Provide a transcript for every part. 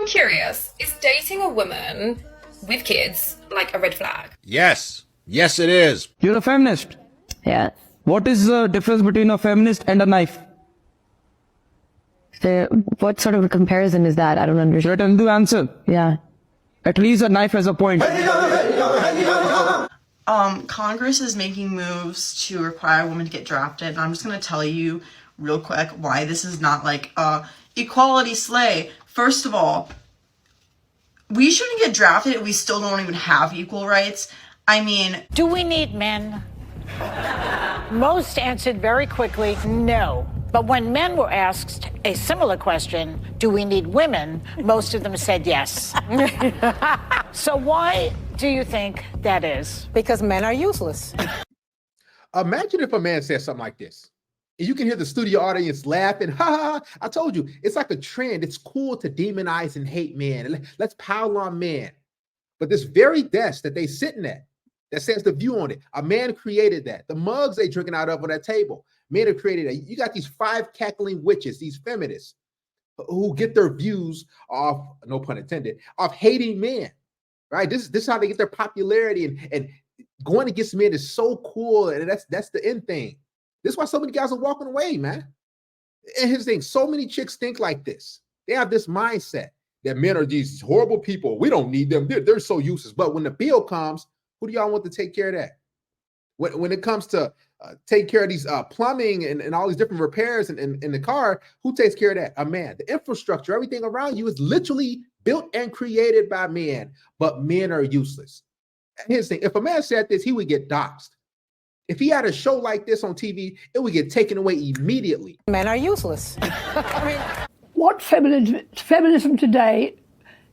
curious, is dating a woman with kids like a red flag? Yes. Yes, it is. You're a feminist. Yeah. What is the difference between a feminist and a knife? What sort of a comparison is that? I don't understand. Threaten to answer. Yeah. At least a knife has a point. Congress is making moves to require women to get drafted, and I'm just going to tell you real quick why this is not like equality slay. First of all, we shouldn't get drafted if we still don't even have equal rights. I mean, do we need men? Most answered very quickly, no. But when men were asked a similar question, do we need women? Most of them said yes. So why do you think that is? Because men are useless. Imagine if a man said something like this. And you can hear the studio audience laughing. Ha ha! I told you, it's like a trend. It's cool to demonize and hate men. Let's pile on men. But this very desk that they sitting at, that says The View on it, a man created that. The mugs they drinking out of on that table, men have created that. You got these 5 cackling witches, these feminists, who get their views off, no pun intended, of hating men, right? This is how they get their popularity, and going against men is so cool, and that's the end thing. This is why so many guys are walking away, man. And here's the thing, so many chicks think like this. They have this mindset that men are these horrible people. We don't need them. They're so useless. But when the bill comes, who do y'all want to take care of that? When it comes to take care of these plumbing and all these different repairs in the car, who takes care of that? A man. The infrastructure, everything around you is literally built and created by men, but men are useless. And here's the thing, if a man said this, he would get doxxed. If he had a show like this on TV, it would get taken away immediately. Men are useless. What feminism today,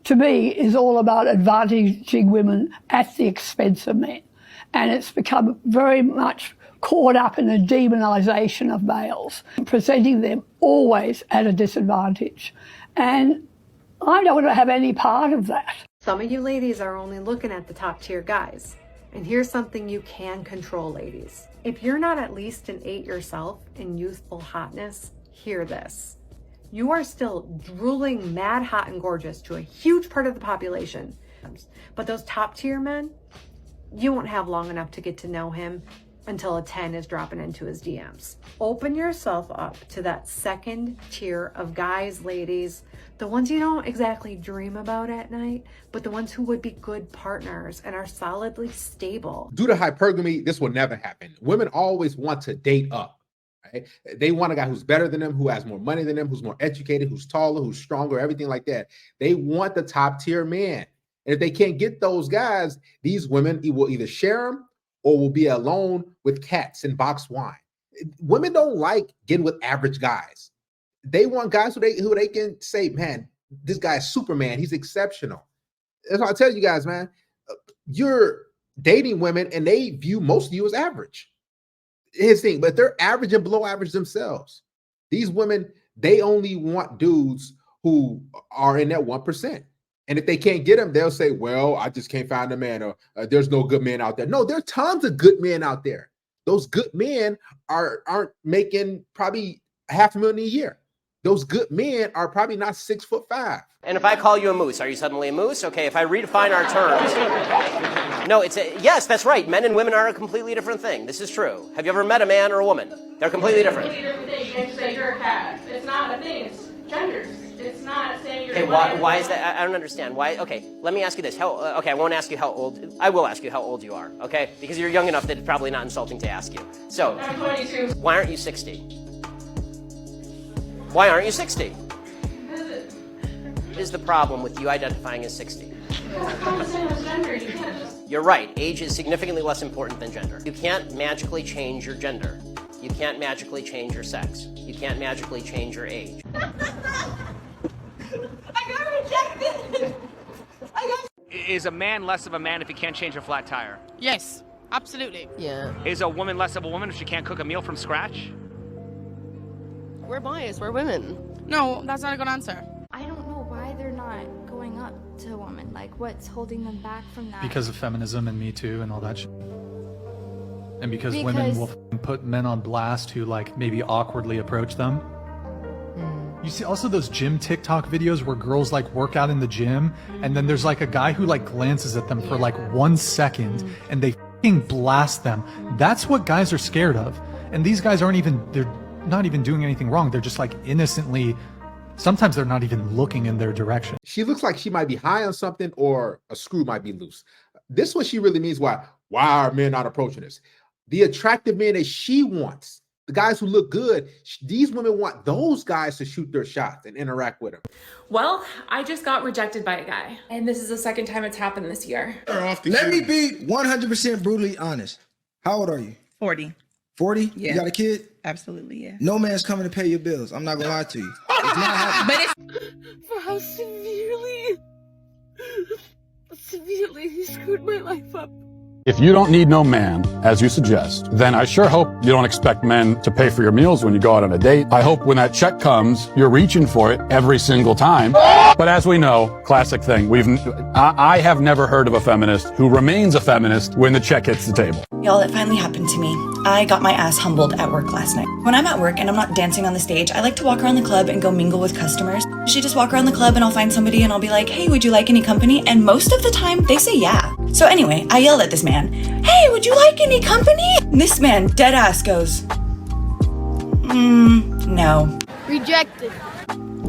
to me, is all about advantaging women at the expense of men. And it's become very much caught up in the demonization of males, presenting them always at a disadvantage. And I don't want to have any part of that. Some of you ladies are only looking at the top tier guys. And here's something you can control, ladies. If you're not at least an 8 yourself in youthful hotness, hear this. You are still drooling mad hot and gorgeous to a huge part of the population. But those top tier men, you won't have long enough to get to know him until a 10 is dropping into his DMs. Open yourself up to that second tier of guys, ladies, the ones you don't exactly dream about at night, but the ones who would be good partners and are solidly stable. Due to hypergamy, this will never happen. Women always want to date up. Right? They want a guy who's better than them, who has more money than them, who's more educated, who's taller, who's stronger, everything like that. They want the top tier man. And if they can't get those guys, these women will either share them or will be alone with cats and boxed wine. Women don't like getting with average guys. They want guys who they can say, man, this guy's Superman. He's exceptional. That's what I tell you guys, man. You're dating women and they view most of you as average. His thing, but they're average and below average themselves. These women, they only want dudes who are in that 1%. And if they can't get them, they'll say, well, I just can't find a man, or there's no good men out there. No, there are tons of good men out there. Those good men aren't making probably $500,000 a year. Those good men are probably not 6'5". And if I call you a moose, are you suddenly a moose? Okay, if I redefine our terms. No, yes, that's right. Men and women are a completely different thing. This is true. Have you ever met a man or a woman? They're completely different. It's a completely different thing. You can say you're a cat. It's not a thing. It's genders. It's not saying you're. Okay, why is that? I don't understand. Why? Okay, let me ask you this. Okay, I won't ask you how old. I will ask you how old you are. Okay, because you're young enough that it's probably not insulting to ask you. So, I'm 22. Why aren't you 60? Why aren't you 60? What is the problem with you identifying as 60? You're right. Age is significantly less important than gender. You can't magically change your gender. You can't magically change your sex. You can't magically change your age. Is a man less of a man if he can't change a flat tire? Yes, absolutely. Yeah. Is a woman less of a woman if she can't cook a meal from scratch? We're biased. We're women. No, that's not a good answer. I don't know why they're not going up to women. Like, what's holding them back from that? Because of feminism and Me Too and all that shit. And because women will put men on blast who, like, maybe awkwardly approach them. You see also those gym TikTok videos where girls like work out in the gym and then there's like a guy who like glances at them for like 1 second and they fucking blast them. That's what guys are scared of. And these guys they're not even doing anything wrong. They're just like innocently, sometimes they're not even looking in their direction. She looks like she might be high on something or a screw might be loose. This is what she really means. Why are men not approaching us? The attractive men that she wants, the guys who look good, these women want those guys to shoot their shots and interact with them. Well, I just got rejected by a guy, and this is the second time it's happened this year. Let me be 100% brutally honest. How old are you? 40. 40? Yeah. You got a kid? Absolutely, yeah. No man's coming to pay your bills. I'm not gonna lie to you. It's not happening. But it's For how severely he screwed my life up. If you don't need no man, as you suggest, then I sure hope you don't expect men to pay for your meals when you go out on a date. I hope when that check comes, you're reaching for it every single time. But as we know, classic thing, I have never heard of a feminist who remains a feminist when the check hits the table. Y'all, it finally happened to me. I got my ass humbled at work last night. When I'm at work and I'm not dancing on the stage, I like to walk around the club and go mingle with customers. I usually just walk around the club and I'll find somebody and I'll be like, hey, would you like any company? And most of the time, they say yeah. So anyway, I yelled at this man, hey, would you like any company? And this man, dead ass, goes, no. Rejected.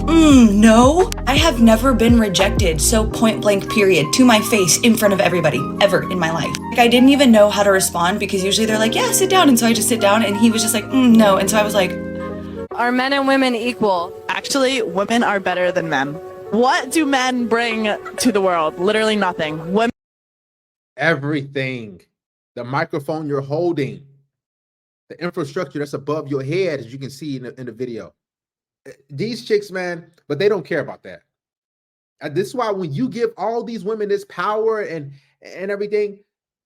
No. I have never been rejected so point blank period to my face in front of everybody ever in my life. Like I didn't even know how to respond because usually they're like, yeah, sit down. And so I just sit down and he was just like, no. And so I was like, are men and women equal? Actually, women are better than men. What do men bring to the world? Literally nothing. Women. Everything. The microphone you're holding, the infrastructure that's above your head, as you can see in the video. These chicks, man, but they don't care about that. This is why when you give all these women this power and everything,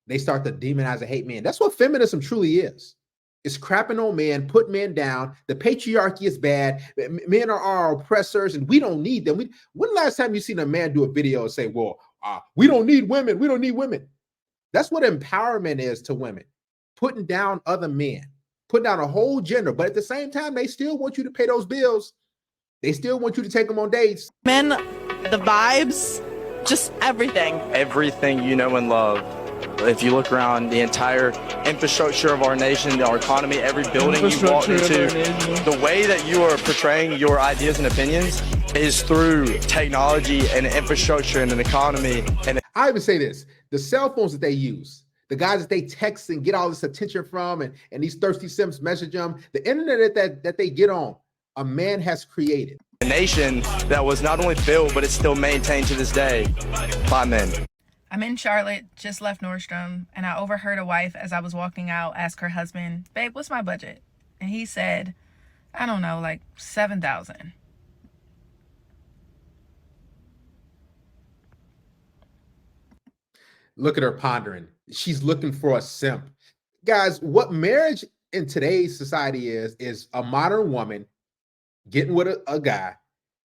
they start to demonize and hate men. That's what feminism truly is. It's crapping on men, putting men down. The patriarchy is bad. Men are our oppressors, and we don't need them. When last time you seen a man do a video and say, well, we don't need women. We don't need women. That's what empowerment is to women. Putting down other men. Putting down a whole gender. But at the same time, they still want you to pay those bills. They still want you to take them on dates. Men, the vibes, just everything. Everything you know and love. If you look around the entire infrastructure of our nation, our economy, every building you walk into, the way that you are portraying your ideas and opinions is through technology and infrastructure and an economy. And I even say this, the cell phones that they use, the guys that they text and get all this attention from and these thirsty simps message them, the internet that they get on, a man has created. A nation that was not only built, but it's still maintained to this day by men. I'm in Charlotte, just left Nordstrom, and I overheard a wife as I was walking out ask her husband, babe, what's my budget? And he said, I don't know, like $7,000. Look at her pondering. She's looking for a simp. Guys, what marriage in today's society is a modern woman getting with a guy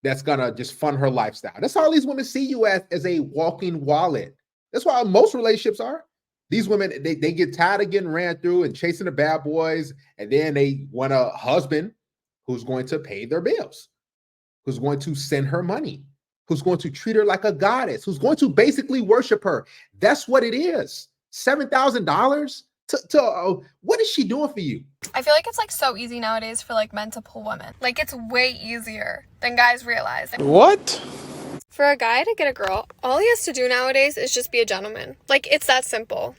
that's gonna just fund her lifestyle. That's all these women see you as a walking wallet. That's why most relationships are. These women, they get tired of getting ran through and chasing the bad boys, and then they want a husband who's going to pay their bills, who's going to send her money, who's going to treat her like a goddess, who's going to basically worship her. That's what it is. $7,000 to what is she doing for you? I feel like it's like so easy nowadays for like men to pull women. Like it's way easier than guys realize. What? For a guy to get a girl, all he has to do nowadays is just be a gentleman. Like it's that simple.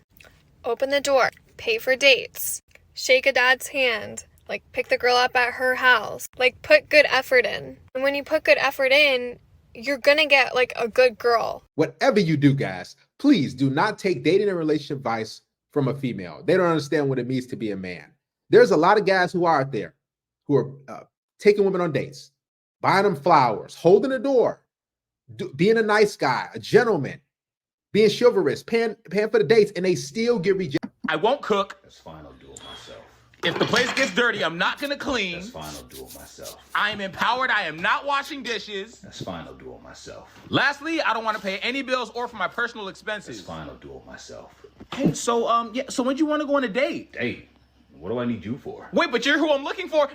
Open the door, pay for dates, shake a dad's hand, like pick the girl up at her house, like put good effort in. And when you put good effort in, you're gonna get like a good girl. Whatever you do, guys, please do not take dating and relationship advice from a female. They don't understand what it means to be a man. There's a lot of guys who are out there who are taking women on dates, buying them flowers, holding the door, being a nice guy, a gentleman, being chivalrous, paying for the dates, and they still get rejected. I won't cook. That's fine, I'll do it myself. If the place gets dirty, I'm not gonna clean. That's fine, I'll do it myself. I am empowered. I am not washing dishes. That's fine, I'll do it myself. Lastly, I don't want to pay any bills or for my personal expenses. That's fine, I'll do it myself. Hey, so when do you want to go on a date? Date? What do I need you for? Wait, but you're who I'm looking for. No!